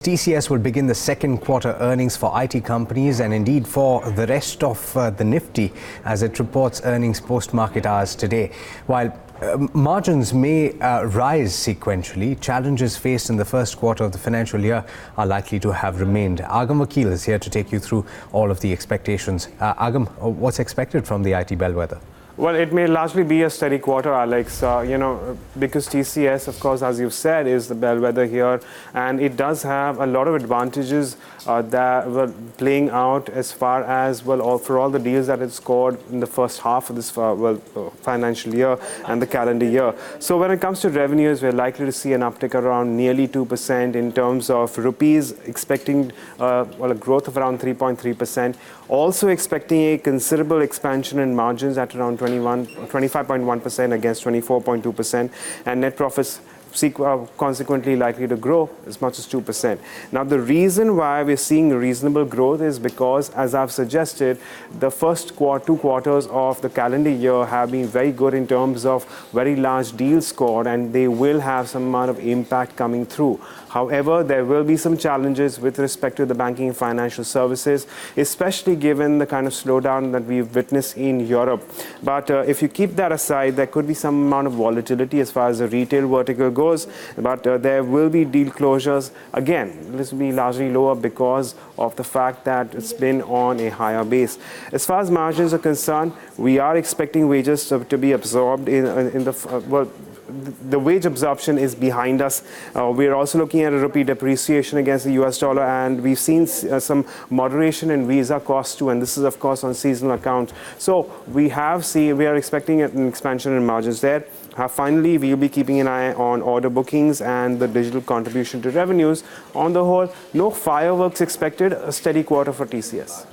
TCS will begin the second quarter earnings for IT companies and indeed for the rest of the Nifty as it reports earnings post-market hours today. While margins may rise sequentially, challenges faced in the first quarter of the financial year are likely to have remained. Agam Vakil is here to take you through all of the expectations. Agam, what's expected from the IT bellwether? Well, it may largely be a steady quarter, Alex, because TCS, of course, as you've said, is the bellwether here, and it does have a lot of advantages that were playing out as far as, for all the deals that it scored in the first half of this financial year and the calendar year. So when it comes to revenues, we're likely to see an uptick around nearly 2% in terms of rupees, expecting a growth of around 3.3%. Also expecting a considerable expansion in margins at around 25.1% against 24.2%, and net profits consequently likely to grow as much as 2%. Now, the reason why we're seeing reasonable growth is because, as I've suggested, the first two quarters of the calendar year have been very good in terms of very large deals scored, and they will have some amount of impact coming through. However, there will be some challenges with respect to the banking and financial services, especially given the kind of slowdown that we've witnessed in Europe. But if you keep that aside, there could be some amount of volatility as far as the retail vertical goes, but there will be deal closures. Again, this will be largely lower because of the fact that it's been on a higher base. As far as margins are concerned, we are expecting wages to be absorbed the wage absorption is behind us. We're also looking at a rupee depreciation against the US dollar, and we've seen some moderation in visa costs too, and this is of course on seasonal account. So we are expecting an expansion in margins there. Finally, we'll be keeping an eye on order bookings and the digital contribution to revenues. On the whole, no fireworks expected, a steady quarter for TCS.